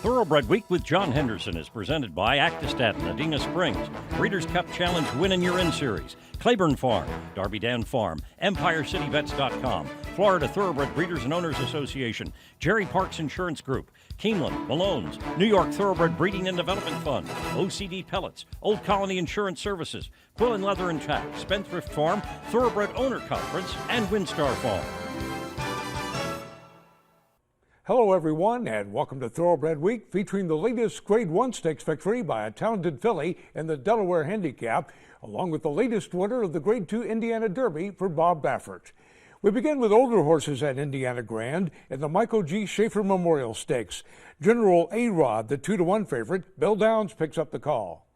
Thoroughbred Week with John Henderson is presented by Actistatin, Adena Springs, Breeders' Cup Challenge Win in Your In Series, Claiborne Farm, Darby Dan Farm, EmpireCityVets.com, Florida Thoroughbred Breeders and Owners Association, Jerry Parks Insurance Group, Keeneland, Malone's, New York Thoroughbred Breeding and Development Fund, OCD Pellets, Old Colony Insurance Services, Quill and Leather and Tack, Spendthrift Farm, Thoroughbred Owner Conference, and Windstar Farm. Hello everyone and welcome to Thoroughbred Week, featuring the latest Grade 1 Stakes victory by a talented filly in the Delaware Handicap, along with the latest winner of the Grade 2 Indiana Derby for Bob Baffert. We begin with older horses at Indiana Grand in the Michael G. Schaefer Memorial Stakes. General A-Rod, the 2-1 favorite, Bill Downs picks up the call.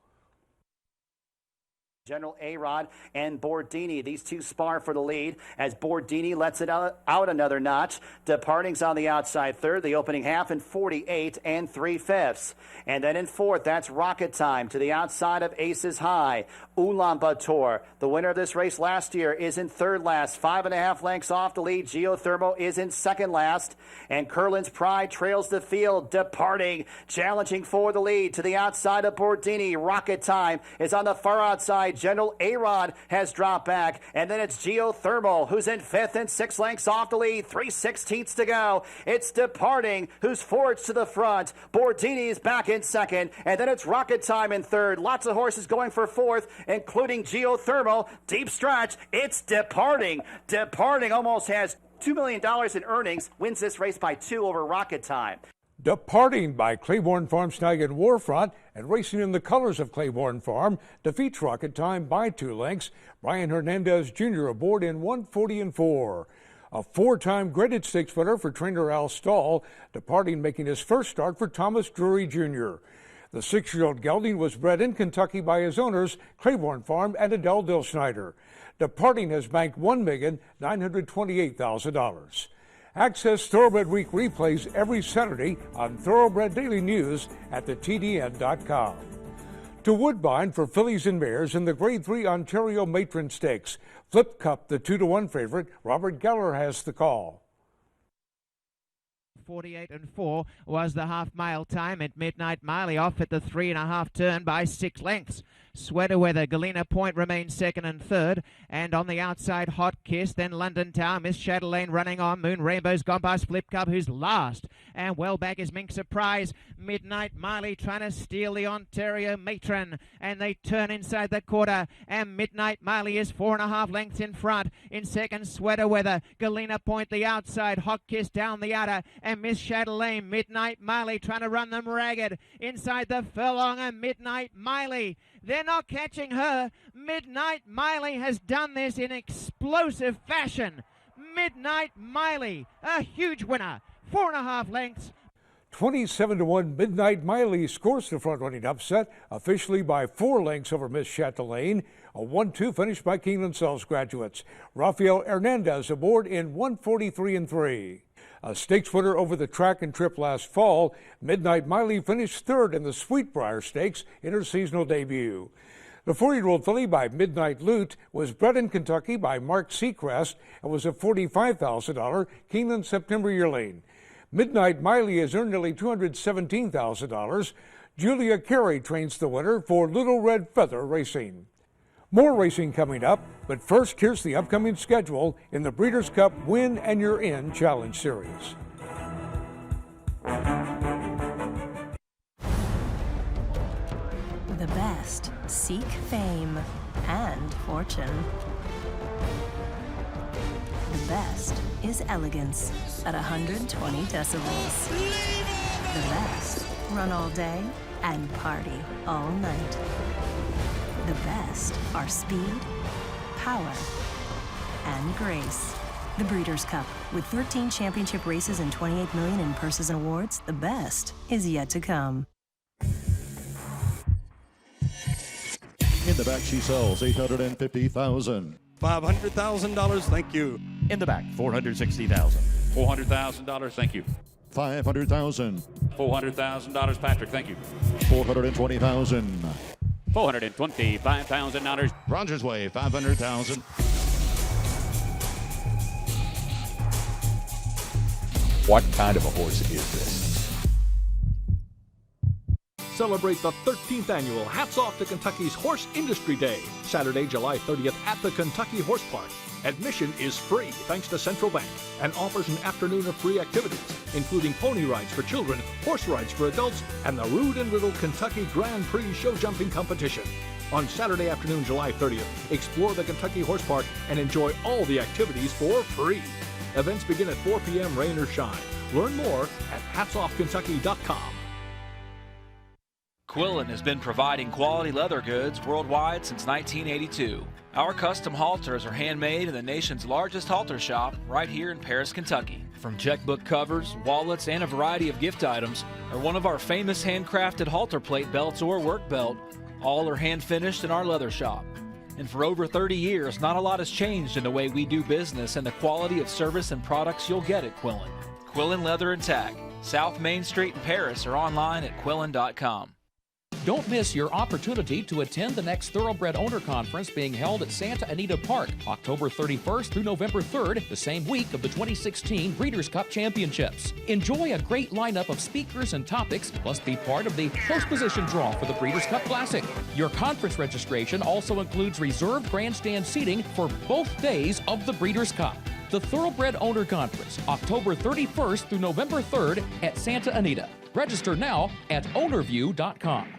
General A-Rod and Bordini, these two spar for the lead as Bordini lets it out another notch. Departing's on the outside third, the opening half in 48 3/5. And then in fourth, that's Rocket Time to the outside of Aces High. Ulaanbaatar, the winner of this race last year, is in third last, 5.5 lengths off the lead. Geothermal is in second last, and Curlin's Pride trails the field. Departing, challenging for the lead to the outside of Bordini. Rocket Time is on the far outside. General A-Rod has dropped back, and then it's Geothermal who's in fifth and 6 lengths off the lead, 3/16 to go. It's Departing who's forged to the front. Bordini is back in second, and then it's Rocket Time in third. Lots of horses going for fourth, including Geothermal. Deep stretch, it's Departing. Departing almost has $2 million in earnings, wins this race by 2 over Rocket Time. Departing by Claiborne Farm Snag and Warfront, and racing in the colors of Claiborne Farm, defeats Rocket Time by 2 lengths. Brian Hernandez Jr. aboard in 140 4. A 4-time graded stakes winner for trainer Al Stahl, Departing making his first start for Thomas Drury Jr. The 6-year-old gelding was bred in Kentucky by his owners, Claiborne Farm and Adele Dilschneider. Departing has banked $1,928,000. Access Thoroughbred Week replays every Saturday on Thoroughbred Daily News at thetdn.com. To Woodbine for fillies and mares in the Grade 3 Ontario Matron Stakes. Flip Cup, the 2-1 favorite, Robert Geller has the call. 48 4 was the half-mile time at Midnight Miley, off at the 3.5 turn by 6 lengths. Sweater Weather, Galena Point remains second and third, and on the outside, Hot Kiss, then London Tower, Miss Chatelaine running on. Moon Rainbow's gone past Flip Cup, who's last, and well back is Mink Surprise. Midnight Miley trying to steal the Ontario Matron, and they turn inside the quarter, and Midnight Miley is 4.5 lengths in front. In second, Sweater Weather, Galena Point the outside, Hot Kiss down the outer, and Miss Chatelaine. Midnight Miley trying to run them ragged inside the furlong, and Midnight Miley, they're not catching her. Midnight Miley has done this in explosive fashion. Midnight Miley, a huge winner, 4.5 lengths. 27-1 Midnight Miley scores the front-running upset, officially by 4 lengths over Miss Chatelaine. A 1-2 finish by Keeneland Sells graduates. Rafael Hernandez aboard in 143 3. A stakes winner over the track and trip last fall, Midnight Miley finished third in the Sweetbriar Stakes in her seasonal debut. The 4-year-old filly by Midnight Loot was bred in Kentucky by Mark Seacrest and was a $45,000 Keeneland September yearling. Midnight Miley has earned nearly $217,000. Julia Carey trains the winner for Little Red Feather Racing. More racing coming up, but first here's the upcoming schedule in the Breeders' Cup Win and You're In Challenge Series. The best seek fame and fortune. The best is elegance at 120 decibels. The best run all day and party all night. The best are speed, power, and grace. The Breeders' Cup, with 13 championship races and $28 million in purses and awards, the best is yet to come. In the back, she sells $850,000. $500,000, thank you. In the back, $460,000. $400,000, thank you. $500,000. $400,000, Patrick, thank you. $420,000. $425,000. Rogers Way, $500,000. What kind of a horse is this? Celebrate the 13th annual Hats Off to Kentucky's Horse Industry Day, Saturday, July 30th at the Kentucky Horse Park. Admission is free thanks to Central Bank and offers an afternoon of free activities, including pony rides for children, horse rides for adults, and the Rude and Little Kentucky Grand Prix show jumping competition. On Saturday afternoon, July 30th, explore the Kentucky Horse Park and enjoy all the activities for free. Events begin at 4 p.m. rain or shine. Learn more at hatsoffkentucky.com. Quillen has been providing quality leather goods worldwide since 1982. Our custom halters are handmade in the nation's largest halter shop right here in Paris, Kentucky. From checkbook covers, wallets, and a variety of gift items, or one of our famous handcrafted halter plate belts or work belt, all are hand finished in our leather shop. And for over 30 years, not a lot has changed in the way we do business and the quality of service and products you'll get at Quillen. Quillen Leather and Tack, South Main Street in Paris, or online at quillen.com. Don't miss your opportunity to attend the next Thoroughbred Owner Conference being held at Santa Anita Park, October 31st through November 3rd, the same week of the 2016 Breeders' Cup Championships. Enjoy a great lineup of speakers and topics, plus be part of the post position draw for the Breeders' Cup Classic. Your conference registration also includes reserved grandstand seating for both days of the Breeders' Cup. The Thoroughbred Owner Conference, October 31st through November 3rd at Santa Anita. Register now at ownerview.com.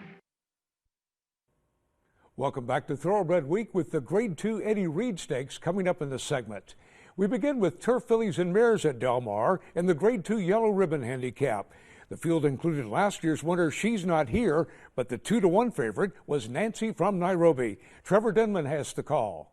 Welcome back to Thoroughbred Week with the Grade 2 Eddie Read Stakes coming up in the segment. We begin with turf fillies and mares at Del Mar in the Grade 2 Yellow Ribbon Handicap. The field included last year's winner, She's Not Here, but the 2-to-1 favorite was Nancy from Nairobi. Trevor Denman has the call.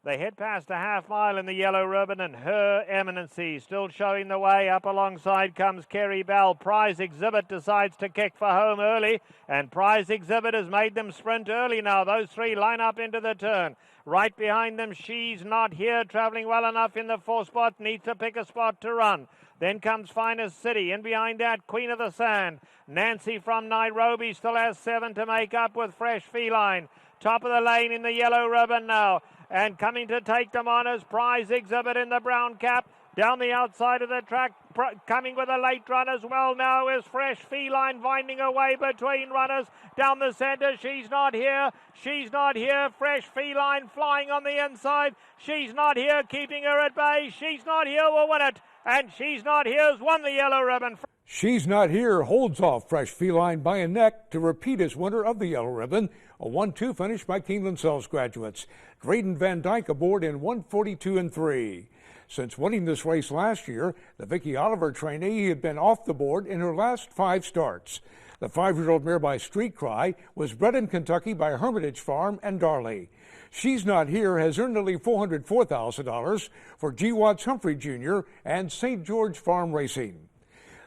They head past a half mile in the yellow ribbon, and Her Eminency still showing the way. Up alongside comes Kerry Bell. Prize Exhibit decides to kick for home early, and Prize Exhibit has made them sprint early now. Those three line up into the turn. Right behind them, She's Not Here, travelling well enough in the 4 spot, needs to pick a spot to run. Then comes Finest City, and behind that, Queen of the Sand. Nancy from Nairobi still has 7 to make up with Fresh Feline. Top of the lane in the yellow ribbon now. And coming to take them on is Prize Exhibit in the brown cap. Down the outside of the track, coming with a late run as well now is Fresh Feline, winding away between runners. Down the centre, She's Not Here. She's Not Here. Fresh Feline flying on the inside. She's Not Here, keeping her at bay. She's Not Here will win it. And She's Not Here's won the yellow ribbon. She's Not Here holds off Fresh Feline by a neck to repeat as winner of the yellow ribbon. A 1-2 finish by Keeneland Sells graduates. Drayden Van Dyke aboard in 1:42.3. Since winning this race last year, the Vicky Oliver trainee had been off the board in her last 5 starts. The 5-year-old mare by Street Cry was bred in Kentucky by Hermitage Farm and Darley. She's Not Here has earned nearly $404,000 for G. Watts Humphrey Jr. and St. George Farm Racing.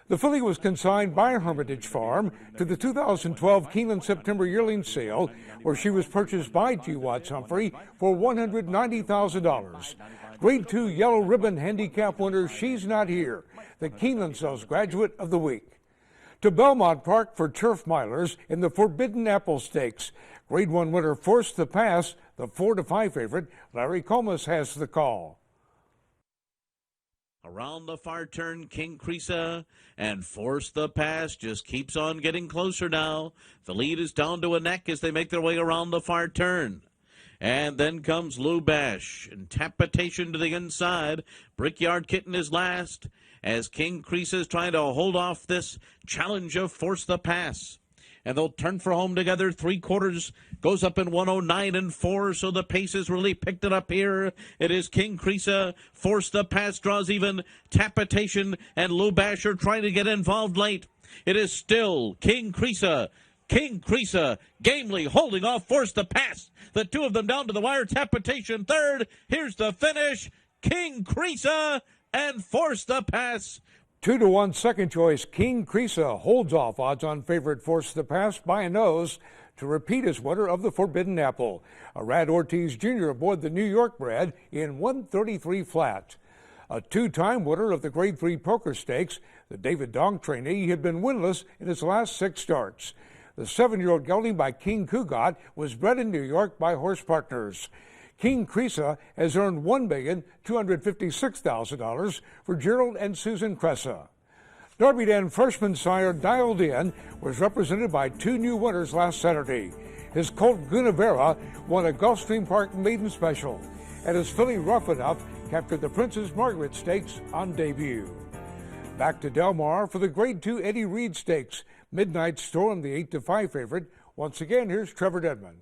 The filly was consigned by Hermitage Farm to the 2012 Keeneland September yearling sale, where she was purchased by G. Watts Humphrey for $190,000. Grade 2 Yellow Ribbon Handicap winner She's Not Here, the Keeneland Sells Graduate of the Week. To Belmont Park for turf milers in the Forbidden Apple Stakes. Grade 1 winner Force the Pass, the 4-to-5 favorite. Larry Comas has the call. Around the far turn, King Creasa and Force the Pass just keeps on getting closer now. The lead is down to a neck as they make their way around the far turn. And then comes Lou Bash and Tapitation to the inside. Brickyard Kitten is last as King Creasa is trying to hold off this challenge of Force the Pass. And they'll turn for home together. 3/4 goes up in 109.4, so the pace has really picked it up here. It is King Creasa. Force the Pass draws even. Tapitation and Lou Bash are trying to get involved late. It is still King Creasa. King Creasa gamely holding off Force the Pass. The two of them down to the wire. Tapitation third. Here's the finish. King Creasa and Force the Pass. 2-to-1 second choice, King Creasa holds off odds-on favorite Force the Pass by a nose to repeat as winner of the Forbidden Apple. Arad Ortiz Jr. aboard the New York bred in 1:33 flat. A 2-time winner of the Grade 3 Poker Stakes, the David Donk trainee had been winless in his last 6 starts. The 7-year-old gelding by King Kugat was bred in New York by Horse Partners. King Creasa has earned $1,256,000 for Gerald and Susan Cressa. Derby Den freshman sire Dialed In was represented by two new winners last Saturday. His colt Gunavera won a Gulfstream Park maiden special, and his filly Rough Enough captured the Princess Margaret Stakes on debut. Back to Del Mar for the Grade 2 Eddie Read Stakes. Midnight Storm, the 8-5 favorite. Once again, here's Trevor Dedman.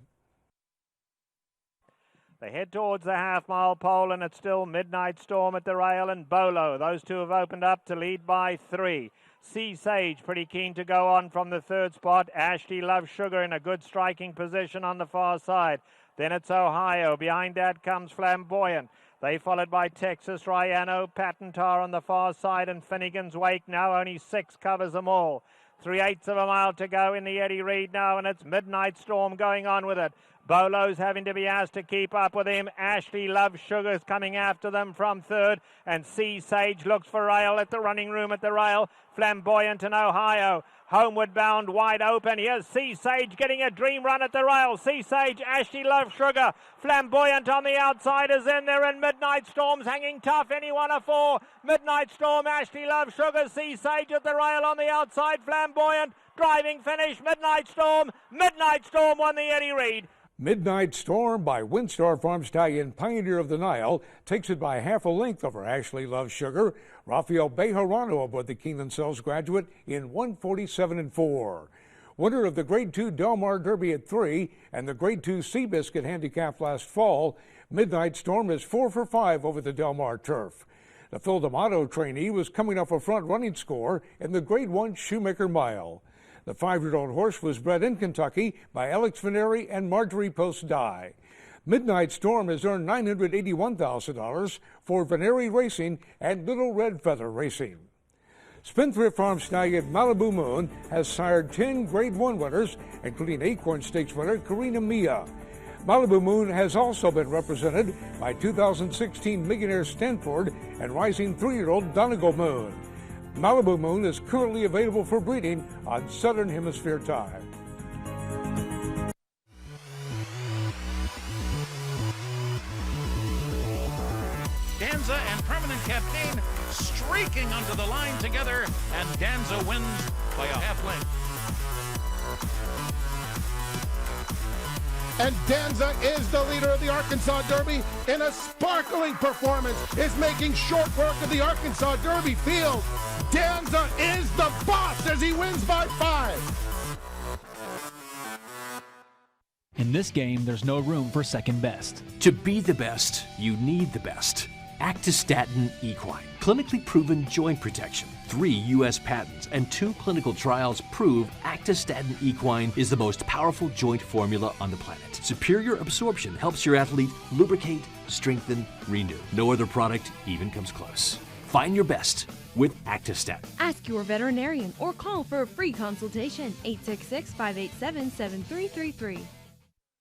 They head towards the half-mile pole, and it's still Midnight Storm at the rail and Bolo. Those two have opened up to lead by 3. Sea Sage pretty keen to go on from the third spot. Ashley Love Sugar in a good striking position on the far side. Then it's Ohio. Behind that comes Flamboyant. They followed by Texas, Ryano, Patentar on the far side, and Finnegan's Wake now only 6 covers them all. 3/8 of a mile to go in the Eddie Read now, and it's Midnight Storm going on with it. Bolo's having to be asked to keep up with him. Ashley Love Sugar's coming after them from third, and Sea Sage looks for rail at the running room at the rail. Flamboyant and Ohio. Homeward bound, wide open. Here's Sea Sage getting a dream run at the rail. Sea Sage, Ashley Love Sugar. Flamboyant on the outside is in there, and Midnight Storm's hanging tough. Any one of 4. Midnight Storm, Ashley Love Sugar, Sea Sage at the rail on the outside. Flamboyant, driving finish. Midnight Storm won the Eddie Read. Midnight Storm by Windstar Farm Stallion Pioneer of the Nile takes it by half a length over Ashley Love Sugar. Rafael Bejarano aboard the Keeneland Sells graduate in 1:47.4. Winner of the Grade 2 Del Mar Derby at 3 and the Grade 2 Seabiscuit Handicap last fall, Midnight Storm is 4 for 5 over the Del Mar turf. The Phil D'Amato trainee was coming off a front running score in the Grade 1 Shoemaker Mile. The 5-year-old horse was bred in Kentucky by Alex Veneri and Marjorie Post Dye. Midnight Storm has earned $981,000 for Veneri Racing and Little Red Feather Racing. Spendthrift Farm Stallion Malibu Moon has sired 10 Grade 1 winners, including Acorn Stakes winner Karina Mia. Malibu Moon has also been represented by 2016 Millionaire Stanford and rising 3-year-old Donegal Moon. Malibu Moon is currently available for breeding on Southern Hemisphere time. Danza and Permanent Caffeine streaking onto the line together, and Danza wins by a half length. And Danza is the leader of the Arkansas Derby in a sparkling performance, is making short work of the Arkansas Derby field. Danza is the boss as he wins by 5. In this game, there's no room for second best. To be the best, you need the best. Actistatin Equine, clinically proven joint protection. 3 U.S. patents and 2 clinical trials prove Actistatin Equine is the most powerful joint formula on the planet. Superior absorption helps your athlete lubricate, strengthen, renew. No other product even comes close. Find your best with Actistatin. Ask your veterinarian or call for a free consultation. 866-587-7333.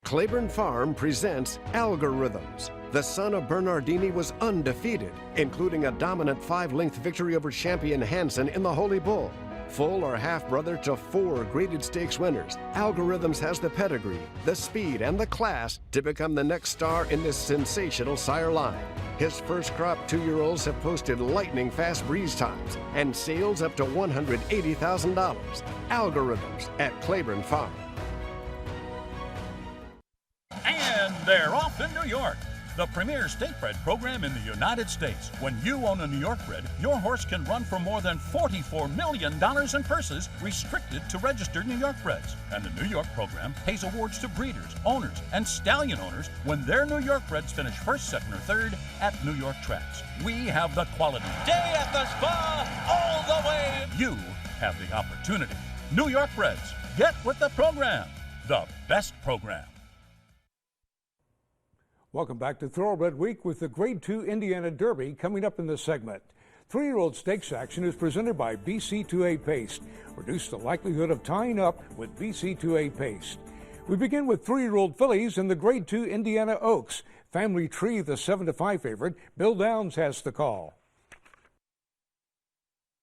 Claiborne Farm presents Algorithms. The son of Bernardini was undefeated, including a dominant 5-length victory over champion Hansen in the Holy Bull. Full or half-brother to 4 graded stakes winners, Algorithms has the pedigree, the speed, and the class to become the next star in this sensational sire line. His first crop 2-year-olds have posted lightning-fast breeze times and sales up to $180,000. Algorithms at Claiborne Farm. And they're off in New York. The premier state-bred program in the United States. When you own a New York bred, your horse can run for more than $44 million in purses, restricted to registered New York breds. And the New York program pays awards to breeders, owners, and stallion owners when their New York breds finish first, second, or third at New York tracks. We have the quality. Day at the spa, all the way. You have the opportunity. New York breds, get with the program. The best program. Welcome back to Thoroughbred Week with the Grade 2 Indiana Derby coming up in this segment. 3-year-old stakes action is presented by BC2A Paste. Reduce the likelihood of tying up with BC2A Paste. We begin with 3-year-old fillies in the Grade 2 Indiana Oaks. Family Tree, the 7-5 favorite. Bill Downs has the call.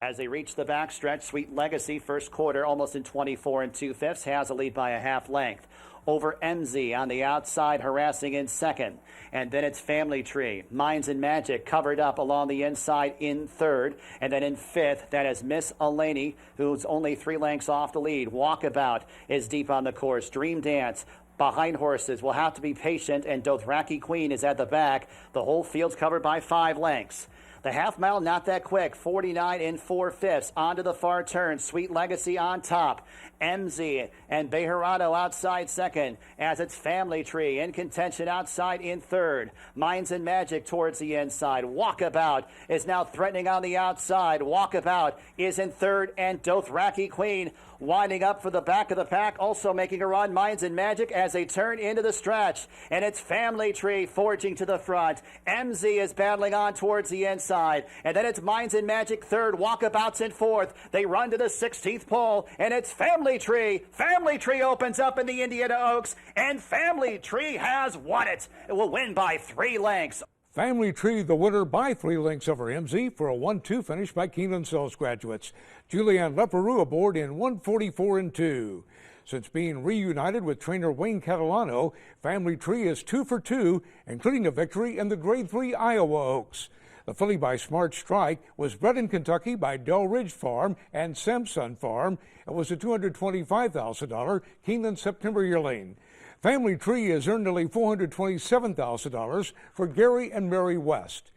As they reach the backstretch, Sweet Legacy, first quarter, almost in 24 2/5, has a lead by a half length. Over MZ on the outside, harassing in second. And then it's Family Tree. Minds and Magic covered up along the inside in third. And then in fifth, that is Miss Elaney, who's only 3 lengths off the lead. Walkabout is deep on the course. Dream Dance behind horses will have to be patient, and Dothraki Queen is at the back. The whole field's covered by 5 lengths. The half mile, not that quick. 49 4/5 onto the far turn. Sweet Legacy on top. MZ and Bejarano outside second, as it's Family Tree in contention outside in third. Minds and Magic towards the inside. Walkabout is now threatening on the outside. Walkabout is in third, and Dothraki Queen winding up for the back of the pack, also making a run. Minds and Magic as they turn into the stretch, and it's Family Tree forging to the front. MZ is battling on towards the inside, and then it's Minds and Magic third. Walkabout's in fourth. They run to the 16th pole, and it's Family Tree. Family Tree opens up in the Indiana Oaks, and Family Tree has won it. It will win by 3 lengths. Family Tree, the winner by 3 lengths over MZ for a 1-2 finish by Keeneland Sells graduates. Julianne Leperoux aboard in 144 2. Since being reunited with trainer Wayne Catalano, Family Tree is 2 for 2, including a victory in the Grade 3 Iowa Oaks. The filly by Smart Strike was bred in Kentucky by Del Ridge Farm and Samson Farm. It was a $225,000 Keeneland September yearling. Family Tree has earned nearly $427,000 for Gary and Mary West.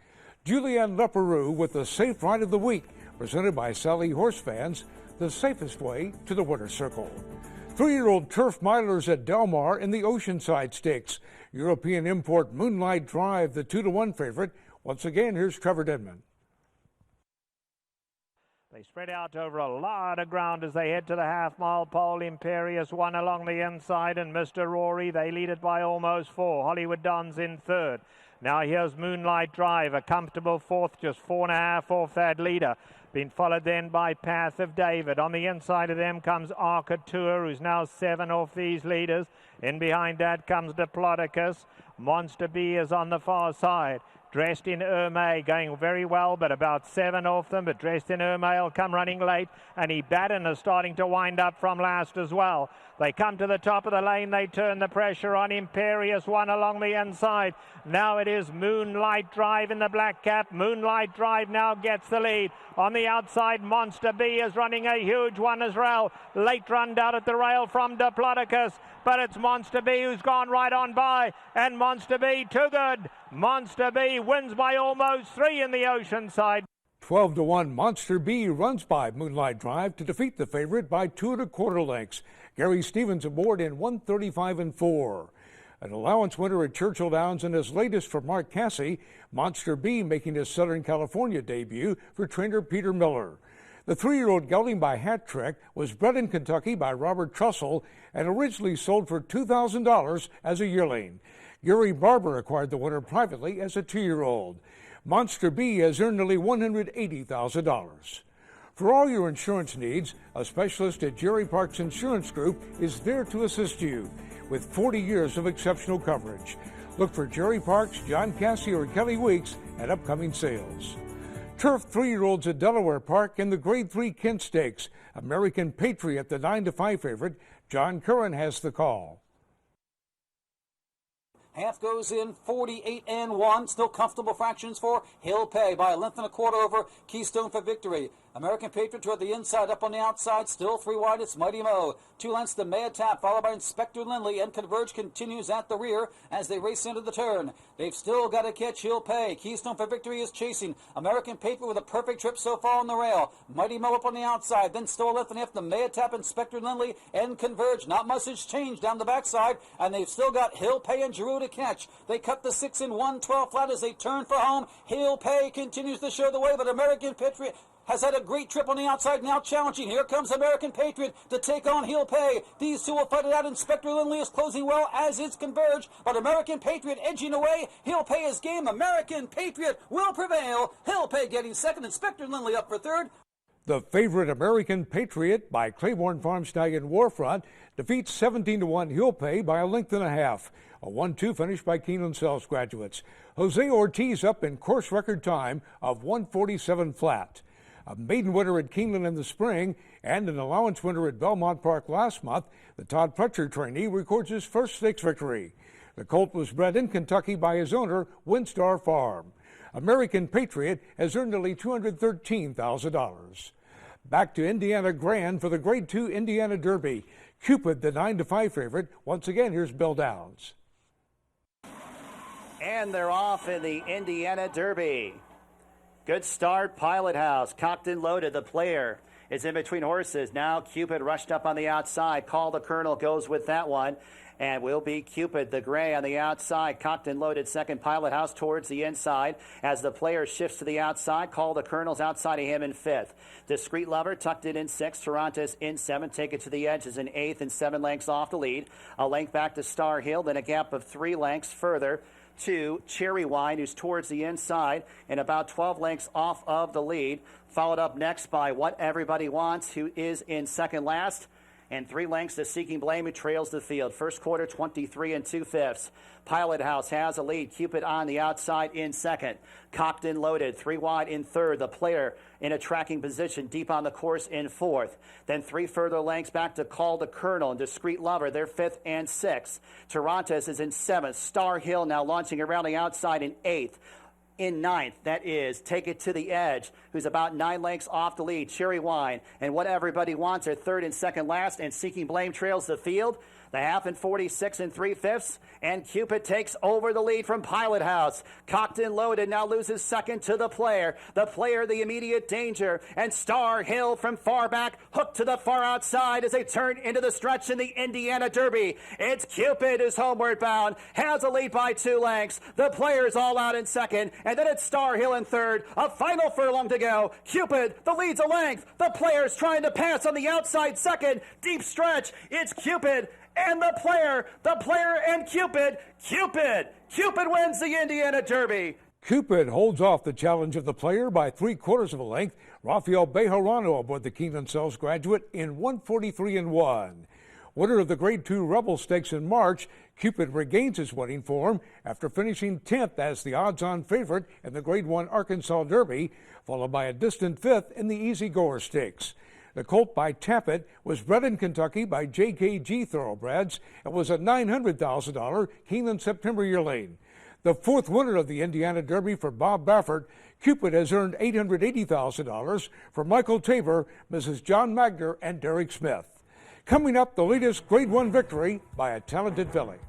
Julianne Leperoux with the Safe Ride of the Week, presented by Sally Horse Fans, the safest way to the winner's circle. 3-year-old turf milers at Del Mar in the Oceanside Stakes. European import Moonlight Drive, the 2-1 favorite. Once again, here's Trevor Denman. They spread out over a lot of ground as they head to the half-mile pole. Imperious one along the inside, and Mr. Rory, they lead it by almost 4. Hollywood Don's in third. Now here's Moonlight Drive, a comfortable fourth, just 4.5 off that leader. Been followed then by Path of David. On the inside of them comes Arcatur, who's now 7 off these leaders. In behind that comes Diplodocus. Monster B is on the far side, dressed in Ermay, going very well, but about 7 off them, but dressed in Ermay will come running late, and Baden is starting to wind up from last as well. They come to the top of the lane, they turn the pressure on. Imperious one along the inside. Now it is Moonlight Drive in the black cap. Moonlight Drive now gets the lead. On the outside, Monster B is running a huge one as well. Late run down at the rail from Diplodocus, but it's Monster B who's gone right on by, and Monster B too good. Monster B wins by almost 3 in the Oceanside. 12-1, Monster B runs by Moonlight Drive to defeat the favorite by 2 1/4 lengths. Gary Stevens aboard in 135 4. An allowance winner at Churchill Downs and his latest for Mark Cassie, Monster B making his Southern California debut for trainer Peter Miller. The 3-year-old gelding by Hat Trick was bred in Kentucky by Robert Trussell and originally sold for $2,000 as a yearling. Gary Barber acquired the winner privately as a 2-year-old. Monster B has earned nearly $180,000. For all your insurance needs, a specialist at Jerry Parks Insurance Group is there to assist you with 40 years of exceptional coverage. Look for Jerry Parks, John Cassie, or Kelly Weeks at upcoming sales. Turf 3-year-olds at Delaware Park in the Grade 3 Kent Stakes. American Patriot, the 9-5 favorite. John Curran has the call. Half goes in 48 1. Still comfortable fractions for Hill Pay by a length and a quarter over Keystone for Victory. American Patriot toward the inside, up on the outside, still 3 wide, it's Mighty Mo. 2 lengths to Maya Tap, followed by Inspector Lindley, and Converge continues at the rear as they race into the turn. They've still got to catch Hill Pay. Keystone for Victory is chasing. American Patriot with a perfect trip so far on the rail. Mighty Mo up on the outside, then still a length and a half to Maya Tap, Inspector Lindley, and Converge. Not much has changed down the backside, and they've still got Hill Pay and Giroux to catch. They cut the 6 in 1/12 flat as they turn for home. Hill Pay continues to show the way, but American Patriot has had a great trip on the outside, now challenging. Here comes American Patriot to take on Hill Pay. These two will fight it out. Inspector Lindley is closing well, as is Converge, but American Patriot edging away. Hill Pay is game. American Patriot will prevail. Hill Pay getting second. Inspector Lindley up for third. The favorite American Patriot by Claiborne Farm Stag and Warfront defeats 17-1 Hill Pay by a length and a half. A 1-2 finish by Keeneland Sells graduates. Jose Ortiz up in course record time of 147 flat. A maiden winner at Keeneland in the spring and an allowance winner at Belmont Park last month, the Todd Pletcher trainee records his first stakes victory. The colt was bred in Kentucky by his owner, Windstar Farm. American Patriot has earned nearly $213,000. Back to Indiana Grand for the Grade 2 Indiana Derby. Cupid, the 9-5 favorite. Once again, here's Bill Downs. And they're off in the Indiana Derby. Good start, Pilot House, cocked and loaded. The player is in between horses. Now Cupid rushed up on the outside. Call the Colonel goes with that one. And will be Cupid, the gray, on the outside. Cocked and loaded, second, Pilot House towards the inside. As the player shifts to the outside, Call the Colonel's outside of him in fifth. Discreet Lover tucked it in sixth. Toronto's in seventh. Take it to the edge is in eighth and 7 lengths off the lead. A length back to Star Hill, then a gap of 3 lengths further to Cherry Wine, who's towards the inside and about 12 lengths off of the lead. Followed up next by What Everybody Wants, who is in second last. And 3 lengths to Seeking Blame, who trails the field. First quarter, 23 2/5. Pilot House has a lead. Cupid on the outside in second. Cocked and loaded, 3 wide in third. The player in a tracking position deep on the course in fourth. Then 3 further lengths back to Call the Colonel and Discreet Lover. They're fifth and sixth. Toronto's is in seventh. Star Hill now launching around the outside in eighth. In ninth, that is Take It to the Edge, who's about 9 lengths off the lead. Cherry Wine and What Everybody Wants are third and second last, and Seeking Blame trails the field. The half in 46 3/5, and Cupid takes over the lead from Pilot House. Cocked and loaded now loses second to the player. The player, the immediate danger, and Star Hill from far back, hooked to the far outside as they turn into the stretch in the Indiana Derby. It's Cupid who's homeward bound, has a lead by 2 lengths. The player's all out in second, and then it's Star Hill in third. A final furlong to go. Cupid, the lead's a length. The player's trying to pass on the outside second. Deep stretch. It's Cupid and the player and Cupid. Cupid wins the Indiana Derby. Cupid holds off the challenge of the player by 3/4 of a length. Rafael Bejarano aboard the Keeneland Sells graduate in 143 1. Winner of the Grade 2 Rebel Stakes in March, Cupid regains his winning form after finishing 10th as the odds-on favorite in the Grade 1 Arkansas Derby, followed by a distant 5th in the Easy Goer Stakes. The colt by Tappet was bred in Kentucky by JKG Thoroughbreds and was a $900,000 Keeneland September yearling. The 4th winner of the Indiana Derby for Bob Baffert, Cupid has earned $880,000 for Michael Tabor, Mrs. John Magner, and Derek Smith. Coming up, the latest Grade 1 victory by a talented filly.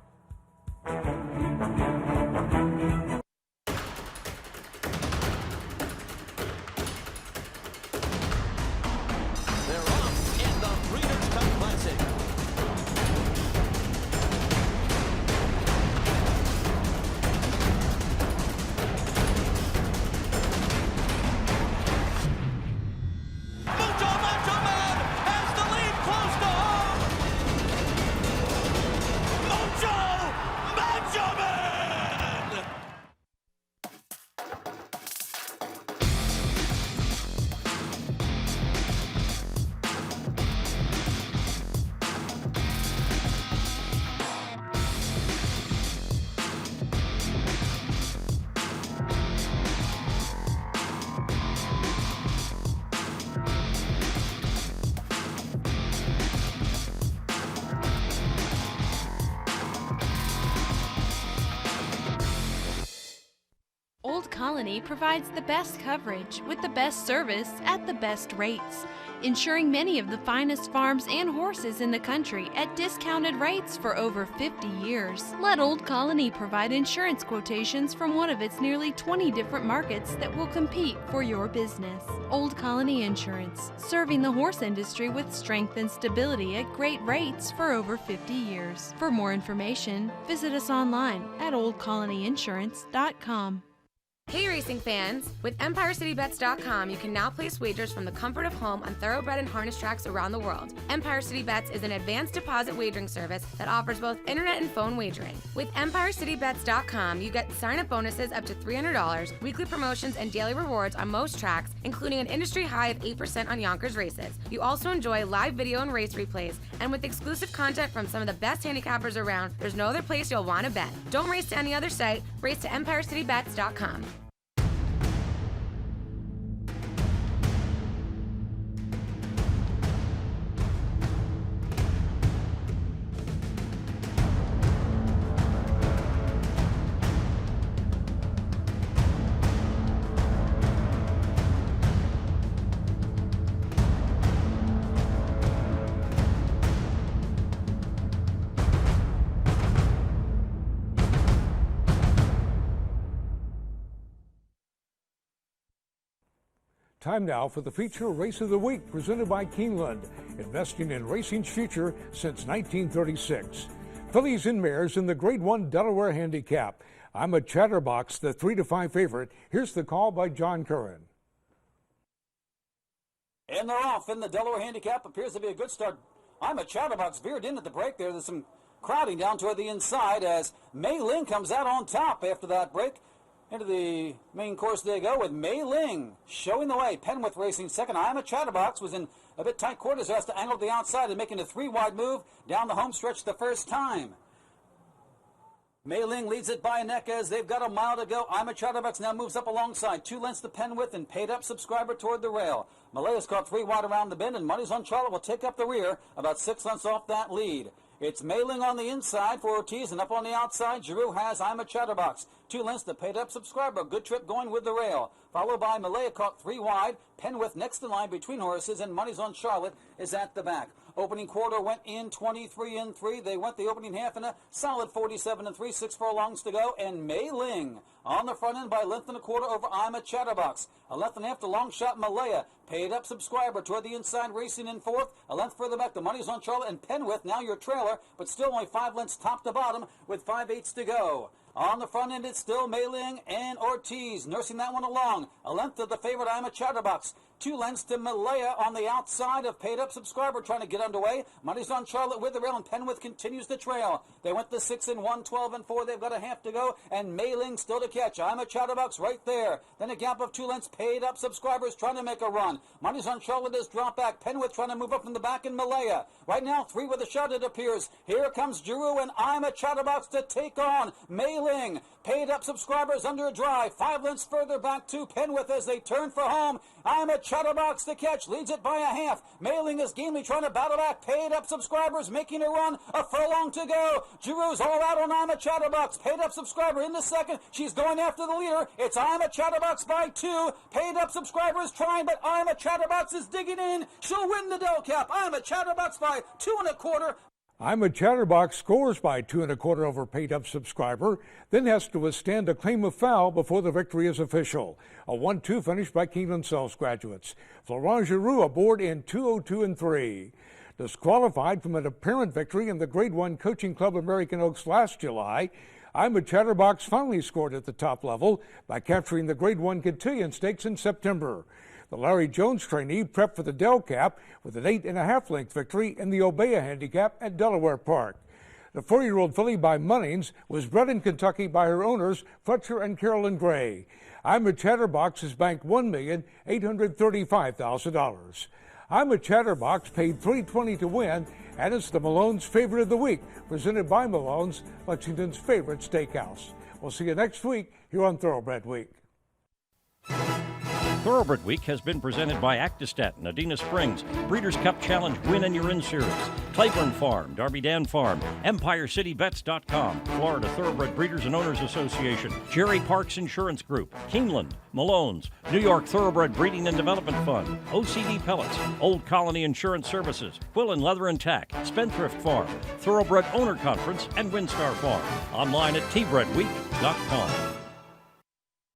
Old Colony provides the best coverage with the best service at the best rates, insuring many of the finest farms and horses in the country at discounted rates for over 50 years. Let Old Colony provide insurance quotations from one of its nearly 20 different markets that will compete for your business. Old Colony Insurance, serving the horse industry with strength and stability at great rates for over 50 years. For more information, visit us online at oldcolonyinsurance.com. Hey racing fans! With EmpireCityBets.com, you can now place wagers from the comfort of home on thoroughbred and harness tracks around the world. Empire City Bets is an advanced deposit wagering service that offers both internet and phone wagering. With EmpireCityBets.com, you get sign-up bonuses up to $300, weekly promotions, and daily rewards on most tracks, including an industry high of 8% on Yonkers races. You also enjoy live video and race replays, and with exclusive content from some of the best handicappers around, there's no other place you'll want to bet. Don't race to any other site, race to EmpireCityBets.com. Time now for the feature race of the week presented by Keeneland, investing in racing's future since 1936. Fillies and mares in the Grade 1 Delaware Handicap. I'm a Chatterbox, the 3-5 favorite. Here's the call by John Curran. And they're off in the Delaware Handicap. Appears to be a good start. I'm a Chatterbox veered in at the break there. There's some crowding down toward the inside as Mei Ling comes out on top after that break. Into the main course they go with Mei Ling showing the way. Penwith racing second. I'm a Chatterbox was in a bit tight quarters. Has to angle to the outside and making a 3-wide move down the home stretch the first time. Mei Ling leads it by a neck as they've got a mile to go. I'm a Chatterbox now moves up alongside. 2 lengths to Penwith and paid up subscriber toward the rail. Malaya's caught 3 wide around the bend and Money's on Charlotte will take up the rear about 6 lengths off that lead. It's Mei Ling on the inside for Ortiz, and up on the outside, Giroux has I'm a Chatterbox. 2 lengths to paid-up subscriber. Good trip going with the rail. Followed by Malaya caught 3 wide. Penwith next in line between horses, and Money's on Charlotte is at the back. Opening quarter went in 23-3. They went the opening half in a solid 47-3. 6 furlongs to go, and Mei Ling on the front end by a length and a quarter over I'm a Chatterbox. A length and a half to long shot Malaya. Paid up subscriber toward the inside racing in fourth. A length further back, the Money's on Charlotte and Penwith, now your trailer, but still only 5 lengths top to bottom with 5/8 to go. On the front end, it's still Mei Ling and Ortiz nursing that one along. A length to the favorite, I'm a Chatterbox. 2 lengths to Malaya on the outside of paid up subscriber trying to get underway. Money's on Charlotte with the rail and Penwith continues the trail. They went to 6 and 1, 12 and 4. They've got a half to go and Mei Ling still to catch. I'm a Chatterbox right there. Then a gap of 2 lengths. Paid up subscribers trying to make a run. Money's on Charlotte is drop back. Penwith trying to move up from the back in Malaya. Right now 3 with a shot it appears. Here comes Giroux and I'm a Chatterbox to take on Mei Ling. Paid up subscribers under a drive. 5 lengths further back to Penwith as they turn for home. I'm a Chatterbox to catch. Leads it by a half. Mei Ling is gamely trying to battle back. Paid up subscribers making a run. A furlong to go. Giroux's all out on I'm a Chatterbox. Paid up subscriber in the second. She's going after the leader. It's I'm a Chatterbox by 2. Paid up subscribers trying, but I'm a Chatterbox is digging in. She'll win the Del Cap. I'm a Chatterbox by 2 1/4. I'm a Chatterbox scores by 2 1/4 over paid-up subscriber, then has to withstand a claim of foul before the victory is official. A 1-2 finish by Keeneland Sells graduates. Florent Giroux aboard in 2:02 and 3. Disqualified from an apparent victory in the Grade 1 Coaching Club American Oaks last July, I'm a Chatterbox finally scored at the top level by capturing the Grade 1 Cotillion Stakes in September. The Larry Jones trainee prepped for the Del Cap with an 8.5 length victory in the Obeah Handicap at Delaware Park. The 4-year-old filly by Munnings was bred in Kentucky by her owners, Fletcher and Carolyn Gray. I'm a Chatterbox has banked $1,835,000. I'm a Chatterbox paid $320 to win, and it's the Malone's Favorite of the Week, presented by Malone's, Lexington's favorite steakhouse. We'll see you next week here on Thoroughbred Week. Thoroughbred Week has been presented by Actistatin, Adena Springs, Breeders' Cup Challenge Win and You're In Series, Claiborne Farm, Darby Dan Farm, EmpireCityBets.com, Florida Thoroughbred Breeders and Owners Association, Jerry Parks Insurance Group, Keeneland, Malone's, New York Thoroughbred Breeding and Development Fund, OCD Pellets, Old Colony Insurance Services, Quill and Leather and Tack, Spendthrift Farm, Thoroughbred Owner Conference, and WinStar Farm. Online at tbredweek.com.